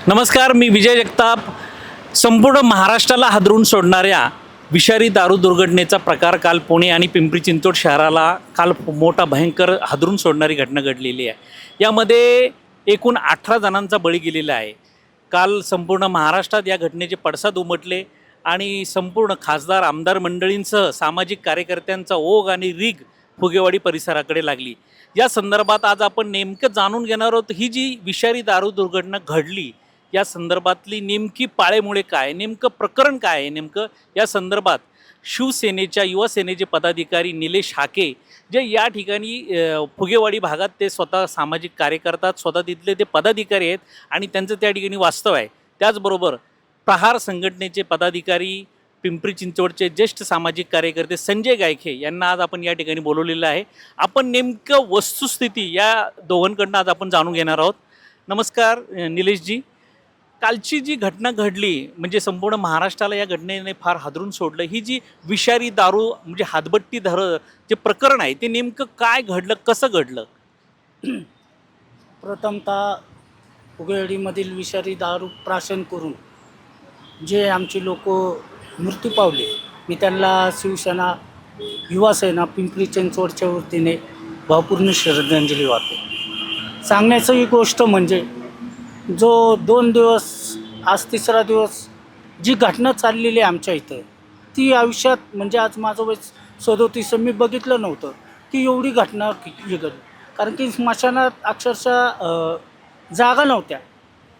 नमस्कार, मी विजय जगताप. संपूर्ण महाराष्ट्राला हादरून सोडणाऱ्या विषारी दारू दुर्घटनेचा प्रकार काल पुणे आणि पिंपरी चिंचवड शहराला काल मोठा भयंकर हादरून सोडणारी घटना घडलेली आहे. यामध्ये एकूण 18 जणांचा बळी गेलेला आहे. काल संपूर्ण महाराष्ट्रात या घटनेचे पडसाद उमटले आणि संपूर्ण खासदार आमदार मंडळींसह सामाजिक कार्यकर्त्यांचा ओघ आणि रीग फुगेवाडी परिसराकडे लागली. या संदर्भात आज आपण नेमकं जाणून घेणार आहोत, ही जी विषारी दारू दुर्घटना घडली या संदर्भातली नेमकी पाळेमुळे काय, नेमकं प्रकरण काय आहे. नेमकं या संदर्भात शिवसेनेच्या युवा सेनेचे पदाधिकारी निलेश हाके, जे या ठिकाणी फुगेवाडी भागात ते स्वतः सामाजिक कार्यकर्ता, स्वतः तिथले ते पदाधिकारी आहेत आणि त्यांचं त्या ठिकाणी वास्तव आहे. त्याचबरोबर प्रहार संघटनेचे पदाधिकारी, पिंपरी चिंचवडचे ज्येष्ठ सामाजिक कार्यकर्ते संजय गायखे यांना आज आपण या ठिकाणी बोलवलेलं आहे. आपण नेमकं वस्तुस्थिती या दोघांकडनं आज आपण जाणून घेणार आहोत. नमस्कार निलेशजी. कालची जी घटना घडली म्हणजे संपूर्ण महाराष्ट्राला या घटनेने फार हादरून सोडलं. ही जी विषारी दारू म्हणजे हातभट्टी जे प्रकरण आहे ते नेमकं काय घडलं, कसं घडलं? प्रथमतः फुगेवाडीमधील विषारी दारू प्राशन करून जे आमचे लोक मृत्यू पावले, मी त्यांना शिवसेना युवा सेना पिंपरी चिंचवडच्या वतीने भावपूर्ण श्रद्धांजली वाहतो. सांगण्याचं ही गोष्ट म्हणजे जो 2 दिवस, आज 3रा दिवस जी घटना चाललेली आहे आमच्या इथं, ती आयुष्यात म्हणजे आज माझं वय 37, मी बघितलं नव्हतं की एवढी घटना घडली. कारण की स्मशानात अक्षरशः जागा नव्हत्या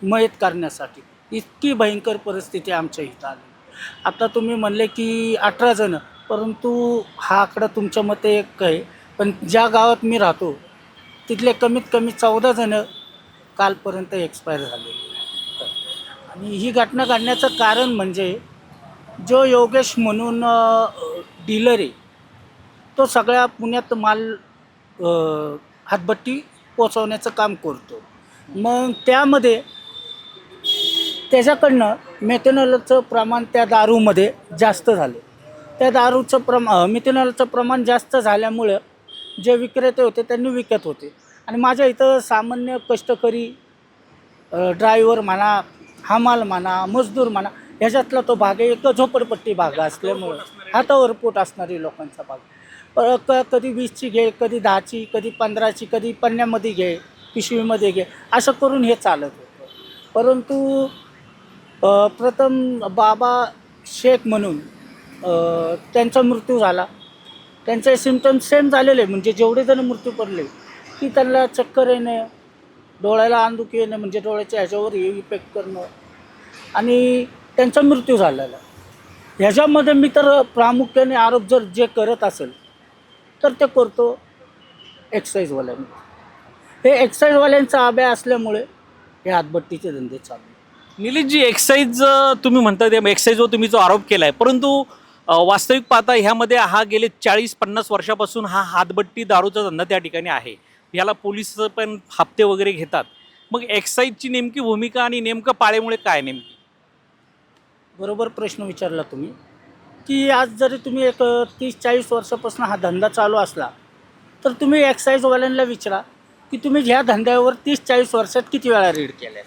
मयत करण्यासाठी, इतकी भयंकर परिस्थिती आमच्या इथं आली. आता तुम्ही म्हणले की 18 जणं, परंतु हा आकडा तुमच्या मते एक आहे, पण ज्या गावात मी राहतो तिथले कमीत कमी 14 जणं कालपर्यंत एक्सपायर झाले. आणि ही घटना घडण्याचं कारण म्हणजे जो योगेश म्हणून डीलर आहे, तो सगळ्या पुण्यात माल हातभट्टी पोचवण्याचं काम करतो. मग त्यामध्ये त्याच्याकडनं मेथेनॉलचं प्रमाण त्या दारूमध्ये जास्त झाले. त्या दारूचं मेथेनॉलचं प्रमाण जास्त झाल्यामुळं जे विक्रेते होते त्यांनी विकत होते. आणि माझ्या इथं सामान्य कष्टकरी, ड्रायव्हर म्हणा, हमाल म्हणा, मजदूर म्हणा, ह्याच्यातला तो भाग आहे. एक झोपडपट्टी भाग असल्यामुळं हातावर पोट असणारी लोकांचा भाग. कधी 20ची घे, कधी 10ची, कधी 15ची, कधी पन्न्यामध्ये घे, पिशवीमध्ये घे, असं करून हे चालत होतं. परंतु प्रथम बाबा शेख म्हणून त्यांचा मृत्यू झाला. त्यांचे सिम्पटम्स सेम झालेले, म्हणजे जेवढे जण मृत्यू पडले की त्यांना चक्कर येणे, डोळ्याला अंधुकी येणे, म्हणजे डोळ्याच्या ह्याच्यावर इफेक्ट करणं, आणि त्यांचा मृत्यू झालेला. ह्याच्यामध्ये मी तर प्रामुख्याने आरोप जर जे करत असेल तर ते करतो एक्साईजवाल्यांनी. हे एक्साईजवाल्यांचा आब्या असल्यामुळे हे हातभट्टीचे धंदे चालू. निलेशजी, एक्साईज तुम्ही म्हणता, ते एक्साईजवर तुम्ही जो आरोप केला आहे, परंतु वास्तविक पाहता ह्यामध्ये हा गेले 40-50 वर्षापासून हा हातभट्टी दारूचा धंदा त्या ठिकाणी आहे. याला पोलीस पण हप्ते वगैरे घेतात. मग एक्साईजची नेमकी भूमिका आणि नेमकं पाळेमुळे काय नेमकी? बरोबर प्रश्न विचारला तुम्ही, की आज जरी तुम्ही एक 30-40 वर्षापासून हा धंदा चालू असला तर तुम्ही एक्साईजवाल्यांना विचारा की तुम्ही ह्या धंद्यावर 30-40 वर्षात किती वेळा रेड केल्या.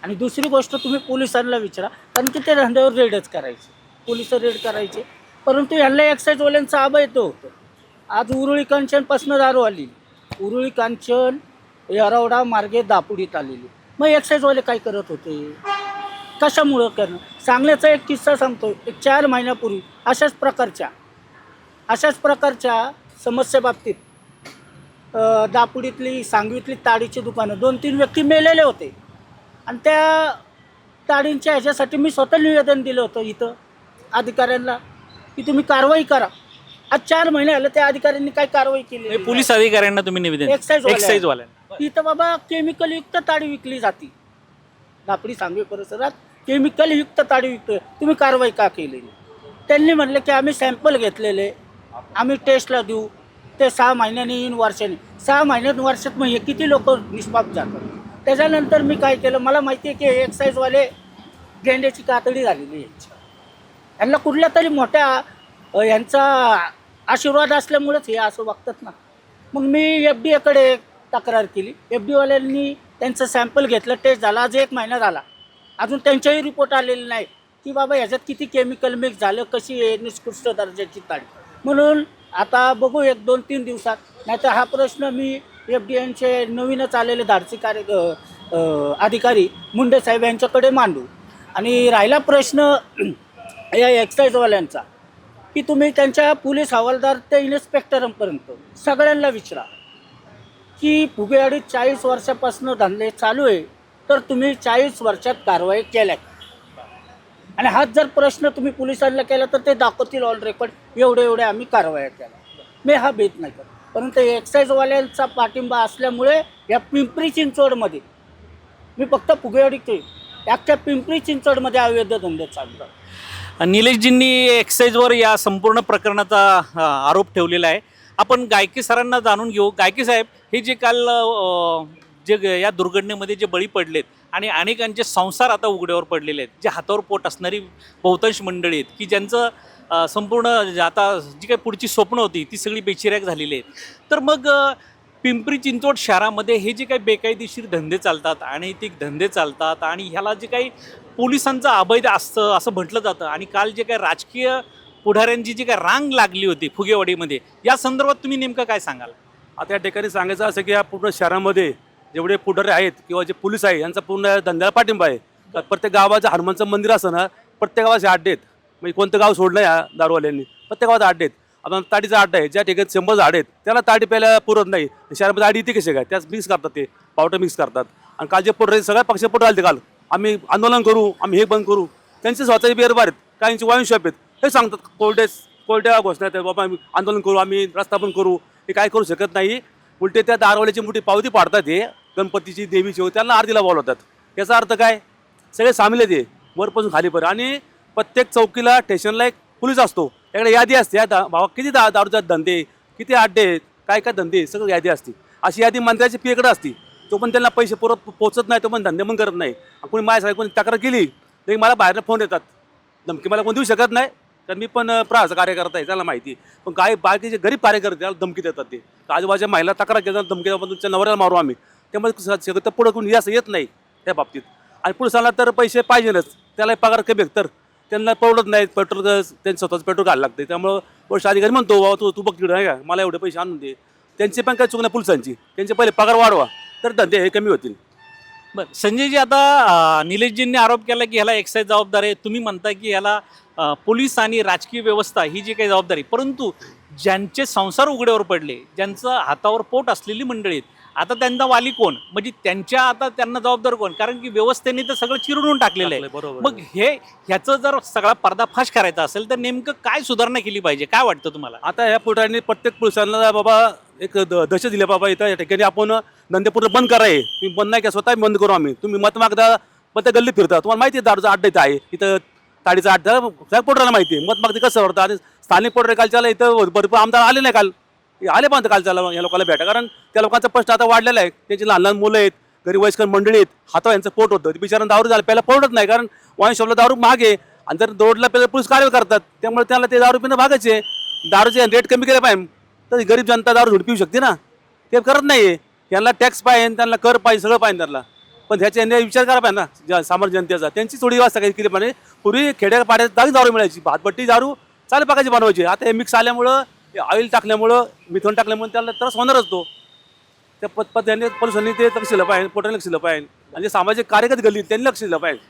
आणि दुसरी गोष्ट तुम्ही पोलिसांना विचारा, कारण की त्या धंद्यावर रेडच करायचे, पोलिस रेड करायचे. परंतु ह्यांना एक्साईजवाल्यांचा आबा येतो होतं. आज उरुळी कांचनपासून दारू आली, उरुळी कांचन येरवडा मार्गे दापुडीत आलेली. मग एक्साईजवाले काय करत होते, कशामुळं करणं? सांगण्याचा एक किस्सा सांगतो. एक 4 महिन्यापूर्वी अशाच प्रकारच्या समस्येबाबतीत दापुडीतली, सांगवीतली ताडीची दुकानं 2-3 व्यक्ती मेलेले होते. आणि त्या ताडींच्या ह्याच्यासाठी मी स्वतः निवेदन दिलं होतं इथं अधिकाऱ्यांना की तुम्ही कारवाई करा. आज 4 महिने आले, त्या अधिकाऱ्यांनी काय कारवाई केली? पोलीस अधिकाऱ्यांना तुम्ही निवेदन? एक्साईजवाल्यांना. इथं बाबा केमिकलयुक्त ताडी विकली जाते. दापडी सांगवी परिसरात केमिकलयुक्त ताडी विकतोय, तुम्ही कारवाई का केली? त्यांनी म्हणले की आम्ही सॅम्पल घेतलेले, आम्ही टेस्टला देऊ, ते 6 महिन्यांनी येईन, वर्षांनी. 6 महिन्यात, वर्षात मग हे किती लोक निष्पाप जातात? त्याच्यानंतर मी काय केलं, मला माहिती आहे की एक्साईजवाले गेंड्याची कातडी झालेली आहे. यांना कुठल्या तरी मोठ्या यांचा आशीर्वाद असल्यामुळेच हे असं वागतात ना. मग मी FDA कडे तक्रार केली. FDA वाल्यांनी त्यांचं सॅम्पल घेतलं, टेस्ट झाला. आज 1 महिना झाला, अजून त्यांच्याही रिपोर्ट आलेले नाही की बाबा ह्याच्यात किती केमिकल मिक्स झालं, कशी आहे निकृष्ट दर्जाची ताडी. म्हणून आता बघू 1-2-3 दिवसात, नाहीतर हा प्रश्न मी FDNचे नवीनच आलेले धाडसी अधिकारी मुंडे साहेब यांच्याकडे मांडू. आणि राहिला प्रश्न या एक्साईजवाल्यांचा, की तुम्ही त्यांच्या पोलीस हवालदार ते इन्स्पेक्टरांपर्यंत सगळ्यांना विचारा की फुगेवाडीत 40 वर्षापासून धंदे चालू आहे, तर तुम्ही 40 वर्षात कारवाई केल्या का? आणि हाच जर प्रश्न तुम्ही पोलिसांना केला तर ते दाखवतील ऑन रेकॉर्ड एवढे आम्ही कारवाया केल्या. मी हा भेद नाही करत, परंतु एक्साईजवाल्यांचा पाठिंबा असल्यामुळे या पिंपरी चिंचवडमध्ये, मी फक्त फुगेवाडीचे, अख्ख्या पिंपरी चिंचवडमध्ये अवैध धंदे चालू आहेत. निलेशजींनी एक्साईजवर या संपूर्ण प्रकरणाचा आरोप ठेवलेला आहे. आपण गायके सरांना जाणून घेऊ. गायके साहेब, हे जे काल जे या दुर्घटनेमध्ये जे बळी पडलेत आणि अनेकांचे संसार आता उघड्यावर पडलेले आहेत, जे हातावर पोट असणारी बहुतांश मंडळी आहेत की ज्यांचं संपूर्ण आता जी काही पुढची स्वप्न होती ती सगळी बेचिराग झालेली आहेत, तर मग पिंपरी चिंचवड शहरामध्ये हे जे काही बेकायदेशीर धंदे चालतात, अनैतिक धंदे चालतात आणि ह्याला जे काही पोलिसांचं अवैध असतं असं म्हटलं जातं, आणि काल जे काही राजकीय पुढाऱ्यांची जी काही रांग लागली होती फुगेवाडीमध्ये, या संदर्भात तुम्ही नेमकं काय सांगाल? आता या ठिकाणी सांगायचं असं की या पूर्ण शहरामध्ये जेवढे पुढारी आहेत किंवा जे पोलीस आहे यांचा पूर्ण धंद्याला पाठिंबा आहे. तर प्रत्येक गावाचं हनुमानचं मंदिर असं ना, प्रत्येक गावाचे अड्डे आहेत. म्हणजे कोणतं गाव सोडलं या दारूवाल्यांनी, प्रत्येक गावात अड्डे आहेत. आता ताडीचा अड्डा आहे, ज्या ठिकाणी 100 झाड आहेत त्याला ताडी प्यायला पुरत नाही. शहरामध्ये आडी येते कसे काय, त्याच मिक्स करतात, ते पावडर मिक्स करतात. आणि काल जे पुढे सगळ्या पक्ष पुढे आले, काल आम्ही आंदोलन करू, आम्ही हे बंद करू, त्यांचे स्वतःचे बेरबार आहेत, काहींचे वाईन शॉप आहेत. हे सांगतात कोर्ट्या घोषणा आहेत, बाबा आम्ही आंदोलन करू, आम्ही रस्ता पण करू. हे काय करू शकत नाही. उलटे त्या दारवाल्याची मोठी पावती पाडतात, हे गणपतीची देवीची, त्यांना आरतीला बोलवतात. याचा अर्थ काय, सगळे सामील आहेत, हे वरपासून खालीपर्यंत. आणि प्रत्येक चौकीला स्टेशनला एक पोलीस असतो, त्याकडे यादी असते, भावा किती दारूचे धंदे, किती अड्डे आहेत, काय काय धंदे, सगळं यादी असते. अशी यादी मंत्र्याची पीकडे असते. तो पण त्यांना पैसे पोचत नाही, तो पण धंदे पण करत नाही. कोणी माझ्यासाठी कोणी तक्रार केली तरी मला बाहेरनं फोन येतात, धमकी मला कोण देऊ शकत नाही, तर मी पण प्रहारचा कार्यकर्ता आहे, त्याला माहिती. पण काय बाकीचे गरीब कार्यकर्ते त्याला धमकी देतात. ते आजूबाजूच्या महिला तक्रार घेतात, धमकी देतात, तुमच्या नवऱ्याला मारू आम्ही. त्यामुळे सगळं पुढं कोणी असं येत नाही त्या बाबतीत. आणि पोलिसांना तर पैसे पाहिजेच, त्याला पगार कमी, तर त्यांना परवडत नाही. पेट्रोल त्यांचं स्वतःचं पेट्रोल घालायला लागते. त्यामुळं वरिष्ठ अधिकारी म्हणतो, बाबा तू बघ तिकडं आहे का, मला एवढे पैसे आणून दे. त्यांची पण काय चूक नाही पोलिसांची, त्यांचे पहिले पगार वाढवा, तर धंदे हे कमी होतील. बरं संजयजी, आता निलेशजींनी आरोप केला की ह्याला एक्साईज जबाबदार आहे. तुम्ही म्हणता की ह्याला पोलीस आणि राजकीय व्यवस्था ही जी काही जबाबदारी, परंतु ज्यांचे संसार उघड्यावर पडले, ज्यांचं हातावर पोट असलेली मंडळी आहेत, आता त्यांचा वाली कोण, म्हणजे त्यांना जबाबदार कोण? कारण की व्यवस्थेने तर सगळं चिरडून टाकलेलं आहे. बरोबर. मग ह्याचं जर सगळा पर्दाफाश करायचा असेल तर नेमकं काय सुधारणा केली पाहिजे, काय वाटतं तुम्हाला? आता ह्या पुढाऱ्यांनी प्रत्येक पोलिसांना बाबा एक दहशत दिली, बाबा इथं या ठिकाणी आपण धंदे पूर्ण बंद कराय. तुम्ही बंद नाही का, स्वतः बंद करू आम्ही. तुम्ही मत मागता पण त्या गल्लीत फिरता, तुम्हाला माहिती आहे दारूचा अड्डा इथं आहे, इथं ताडीचा अड्डा सगळ्या पोटराला माहिती आहे. मत मागते कसं वाटतं. आणि स्थानिक पोटरे कालच्याला इथं भरपूर आमदार आले नाही, काल आले पण कालच्याला या लोकांना भेटा. कारण त्या लोकांचा प्रश्न आता वाढलेला आहे. त्यांची लहान लहान मुलं आहेत, घरी वयस्कर मंडळी आहेत, हातावर यांचं पोट होतं. बिचारांना दारू झालं पहिला परवडत नाही, कारण वाईन शॉपला दारू महाग आहे. आणि जर रोडला पहिला पोलीस कारवाई करतात, त्यामुळे त्याला ते दारू पिणं भागायचे. दारूचे रेट कमी केले पाहिजे, तर गरीब जनता दारू झुड पिऊ शकते ना. ते करत नाही. यांना टॅक्स पाहिजे, त्यांना कर पाहिजे, सगळं पाहिजे त्यांना. पण ह्याच्या विचार करा पाहिजे ना सामान्य जनतेचा. त्यांची थोडी व्यवस्था काही केली पाहिजे. पूर्वी खेड्यापाड्यात दारू दारू मिळायची, भातभट्टी दारू चालू पाकाची बनवायची. आता हे मिक्स आल्यामुळं, ऑइल टाकल्यामुळं, मिथून टाकल्यामुळे त्याला त्रास होणारच. तो त्या पद्धतीने पोलिसांनी ते लक्ष दिलं पाहिजे, पोटाने लक्ष दिलं पाहिजे. आणि जे सामाजिक कार्यकर्ते गल्ली त्यांनी लक्ष दिलं पाहिजे.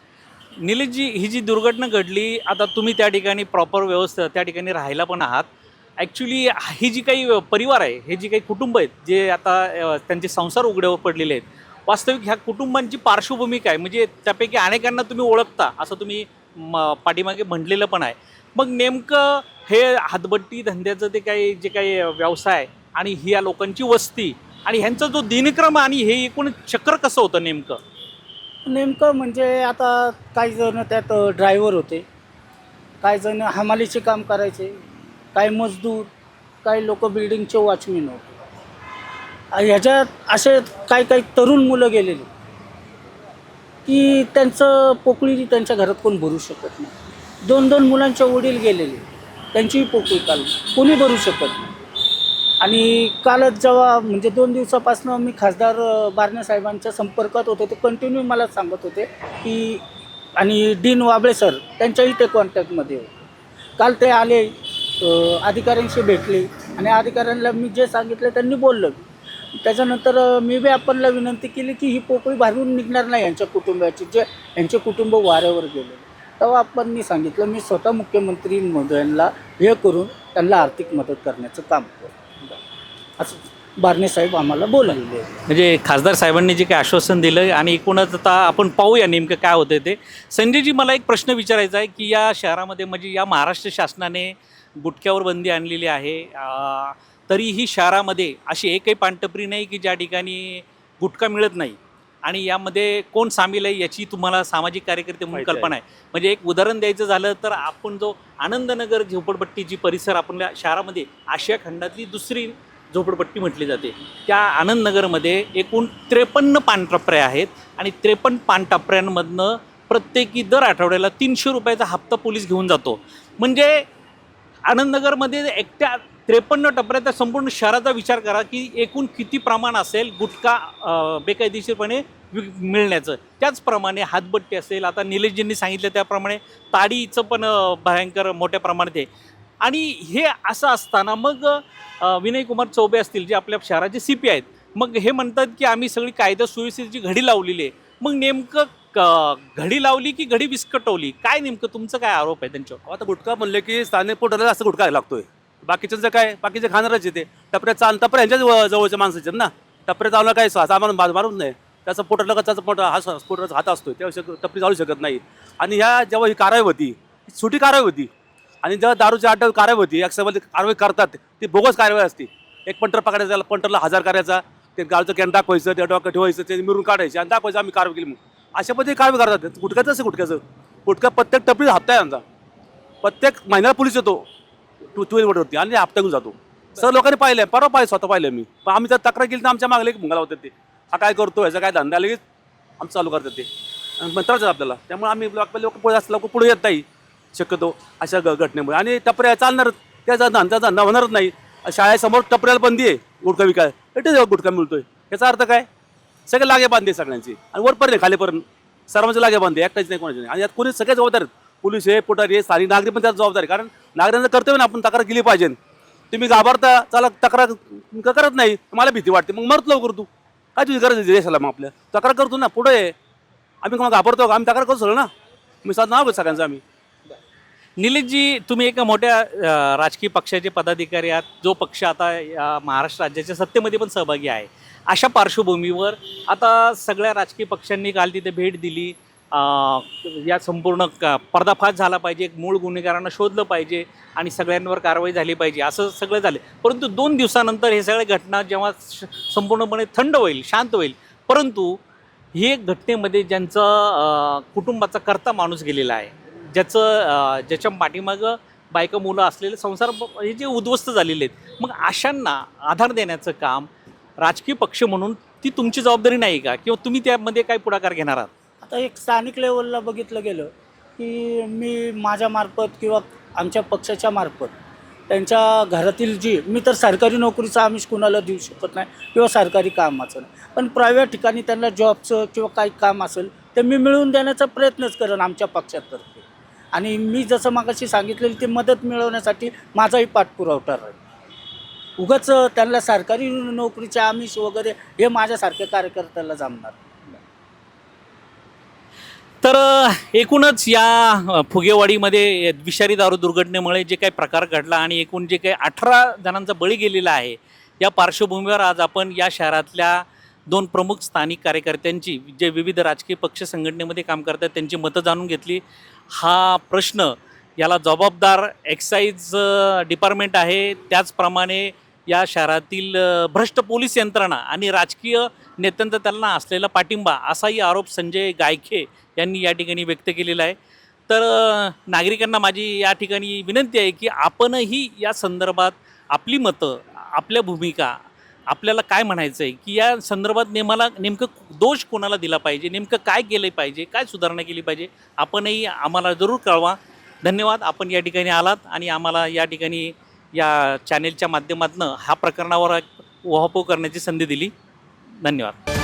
निलेशजी, ही जी दुर्घटना घडली, आता तुम्ही त्या ठिकाणी प्रॉपर व्यवस्था त्या ठिकाणी राहायला पण आहात. ॲक्च्युली ही जी काही परिवार आहे, हे जी काही कुटुंब आहेत, जे आता त्यांचे संसार उघड्यावर पडलेले आहेत, वास्तविक ह्या कुटुंबांची पार्श्वभूमी काय, म्हणजे त्यापैकी अनेकांना तुम्ही ओळखता असं तुम्ही पाठीमागे म्हटलेलं पण आहे. मग नेमकं हे हातभट्टी धंद्याचं ते काही जे काही व्यवसाय आणि ही या लोकांची वस्ती आणि ह्यांचा जो दिनक्रम आणि हे एकूण चक्र कसं होतं नेमकं म्हणजे आता काही जण त्यात ड्रायव्हर होते, काही जण हमालीचे काम करायचे, काही मजदूर, काही लोक बिल्डिंगचे वॉचमॅन होते. ह्याच्यात असे काही तरुण मुलं गेलेली की त्यांचं पोकळी त्यांच्या घरात कोण भरू शकत नाही. 2-2 मुलांचे वडील गेलेले, त्यांचीही पोकळी कोणी भरू शकत नाही. आणि कालच जेव्हा म्हणजे 2 दिवसापासून मी खासदार बारणे साहेबांच्या संपर्कात होते, ते कंटिन्यू मला सांगत होते की आणि डीन वाबळे सर त्यांच्याही ते कॉन्टॅक्टमध्ये होते. काल ते आले, अधिकाऱ्यांशी भेटले आणि अधिकाऱ्यांना मी जे सांगितलं त्यांनी बोललं. त्याच्यानंतर मी बी आपणला विनंती केली की ही पोकळी भरून निघणार नाही यांच्या कुटुंबाची, जे यांचे कुटुंब वाऱ्यावर गेले. तेव्हा आपण सांगितलं मी स्वतः मुख्यमंत्री महोदयांना हे करून त्यांना आर्थिक मदत करण्याचं काम करू, असं बारणे साहेब आम्हाला बोललेले. म्हणजे खासदार साहेबांनी जे काही आश्वासन दिलं आणि एकूणच आता आपण पाहूया नेमकं काय होतं ते. संजयजी, मला एक प्रश्न विचारायचा आहे की या शहरामध्ये म्हणजे या महाराष्ट्र शासनाने गुटख्यावर बंदी आणलेली आहे, तरीही शहरामध्ये अशी एकही पानटपरी नाही की ज्या ठिकाणी गुटखा मिळत नाही. आणि यामध्ये कोण सामील आहे याची तुम्हाला सामाजिक कार्यकर्ते म्हणून कल्पना आहे. म्हणजे एक उदाहरण द्यायचं झालं तर आपण जो आनंदनगर झोपडपट्टीची परिसर आपल्या शहरामध्ये आशिया खंडातली दुसरी झोपडपट्टी म्हटली जाते, त्या आनंदनगरमध्ये एकूण 53 पानटपऱ्या आहेत आणि 53 पानटपऱ्यांमधनं प्रत्येकी दर आठवड्याला 300 रुपयाचा हप्ता पोलीस घेऊन जातो. म्हणजे आनंदनगरमध्ये एकट्या 53 टपऱ्याचा संपूर्ण शहराचा विचार करा की एकूण किती प्रमाण असेल गुटखा बेकायदेशीरपणे मिळण्याचं. त्याचप्रमाणे हातबट्टी असेल, आता निलेशजींनी सांगितलं त्याप्रमाणे ताडीचं पण भयंकर मोठ्या प्रमाणात आहे. आणि हे असं असताना मग विनयकुमार चौबे असतील जे आपल्या शहराचे CP आहेत, मग हे म्हणतात की आम्ही सगळी कायदा सुव्यवस्थेची घडी लावलेली आहे. मग नेमकं घडी लावली की घडी विस्कटवली, काय नेमकं तुमचं काय आरोप आहे त्यांच्यावर? आता गुटखा म्हणले की स्थानिक पोटाला जास्त गुटखा लागतोय. बाकीच्यांचं काय, बाकीचे खाणारच येते. टपऱ्याचा टपऱ्या यांच्या जवळच्या माणसाचे ना, टपऱ्या चावला काय सामान मारून नाही, त्याचं पोटाला का त्याचा पोटाचा हात असतोय, त्यावेळेस टपरी चालू शकत नाही. आणि ह्या जेव्हा ही कारवाई होती, सुटी कारवाई होती, आणि जेव्हा दारूच्या अड्ड्यावर कारवाई होती, एक्सामध्ये कारवाई करतात ती बोगस कारवाई असते. एक पंटर पकडायचा, त्याला पंटरला 1000 करायचा, ते गावचं कॅन दाखवायचं, त्या डोक्यात ठेवायचं, ते मिरून काढायचे आणि दाखवायचं आम्ही कारवाई केली. मग अशा पद्धती कारवाई करतात. गुटख्याचं असं गुटख्याचं गुटखा प्रत्येक टपरी हप्ता आहे आमचा, प्रत्येक महिन्याला पोलीस येतो टू व्हीलरवरती आणि हप्ता घेऊन जातो. सर्व लोकांनी पाहिलं, परवा पाहिलं, स्वतः पाहिलं मी. पण आम्ही जर तक्रार केली तर आमच्या मागले एक भुंगाला होते, ते हा काय करतो, ह्याचा काय धंदा, लगेच आमचं चालू करतात ते त्रास आपल्याला. त्यामुळे आम्ही लोक पुढे असं लोक पुढे येत नाही शक्यतो अशा घटनेमुळे. आणि टपऱ्या चालणार, त्याचा धंदा होणारच नाही. शाळेसमोर टपऱ्याला बंदी आहे गुटखा विकाय, इथे गुटखा मिळतोय, याचा अर्थ काय? सगळे लागे बांधे सगळ्यांची, आणि वरपर्यंत खालीपर्यंत सर्वांचे लागे बांधे, एकटाच नाही कोणाचे नाही. आणि यात कोणी सगळे जबाबदार आहेत, पोलीस हे, पोटारी हे, स्थानिक नागरिक पण त्यात जबाबदार आहे. कारण नागरिकांचं कर्तव्य ना आपण तक्रार केली पाहिजे. तुम्ही घाबरता, चला तक्रार करत नाही, मला भीती वाटते, मग मरत लवकर तू काय तुझी गरज आहे देशाला? मग आपल्या तक्रार करतो ना, पुढे आम्ही कोणाला घाबरतो, आम्ही तक्रार करतो सगळं ना. मी साथ नाव सगळ्यांचं आम्ही. निलेशजी, तुम्ही एका मोठ्या राजकीय पक्षाचे पदाधिकारी आहात, जो पक्ष आता या महाराष्ट्र राज्याच्या सत्तेमध्ये पण सहभागी आहे. अशा पार्श्वभूमीवर आता सगळ्या राजकीय पक्षांनी काल तिथे भेट दिली. या संपूर्ण पर्दाफाश झाला पाहिजे, एक मूळ गुन्हेगारांना शोधलं पाहिजे आणि सगळ्यांवर कारवाई झाली पाहिजे, असं सगळं झालं. परंतु 2 दिवसानंतर हे सगळे घटना जेव्हा संपूर्णपणे थंड होईल, शांत होईल, परंतु हे घटनेमध्ये ज्यांचं कुटुंबाचा कर्ता माणूस गेलेला आहे, ज्याच्या पाठीमागं बायका मुलं असलेले संसार हे जे उद्ध्वस्त झालेले आहेत, मग अशांना आधार देण्याचं काम राजकीय पक्ष म्हणून ती तुमची जबाबदारी नाही का? किंवा तुम्ही त्यामध्ये काय पुढाकार घेणार आहात? आता एक स्थानिक लेवलला बघितलं गेलं की मी माझ्यामार्फत किंवा आमच्या पक्षाच्या मार्फत त्यांच्या घरातील जी, मी तर सरकारी नोकरीचा आमिष कुणाला देऊ शकत नाही किंवा सरकारी कामाचं नाही, पण प्रायव्हेट ठिकाणी त्यांना जॉबचं किंवा काही काम असेल ते मी मिळवून देण्याचा प्रयत्नच करेन आमच्या पक्षातर्फे. आणि मी जसं मागाशी सांगितलेली ती मदत मिळवण्यासाठी माझाही पाठपुरावा राहील. उगाच त्यांना सरकारी नोकरीचे आमिष वगैरे हे माझ्यासारख्या कार्यकर्त्याला जमणार. तर एकूणच या फुगेवाडीमध्ये विषारी दारू दुर्घटनेमुळे जे काही प्रकार घडला आणि एकूण जे काही 18 जणांचा बळी गेलेला आहे, या पार्श्वभूमीवर आज आपण या शहरातल्या 2 प्रमुख स्थानिक कार्यकर्त्यांची, जे विविध राजकीय पक्ष संघटनेमध्ये काम करतात, त्यांची मतं जाणून घेतली. हा प्रश्न याला जबाबदार एक्साईज डिपार्टमेंट आहे, त्याचप्रमाणे या शहरातील भ्रष्ट पोलीस यंत्रणा आणि राजकीय नेत्यांचा त्यांना असलेला पाठिंबा, असाही आरोप संजय गायखे यांनी या ठिकाणी व्यक्त केलेला आहे. तर नागरिकांना माझी या ठिकाणी विनंती आहे की आपणही या संदर्भात आपली मतं, आपल्या भूमिका, आपल्याला काय म्हणायचं आहे की या संदर्भात नेमकं दोष कोणाला दिला पाहिजे, नेमकं काय केलं पाहिजे, काय सुधारणा केली पाहिजे, आपणही आम्हाला जरूर कळवा. धन्यवाद, आपण या ठिकाणी आलात आणि आम्हाला या ठिकाणी या चॅनेलच्या माध्यमातून हा प्रकरणावर उहापोह करण्याची संधी दिली. धन्यवाद.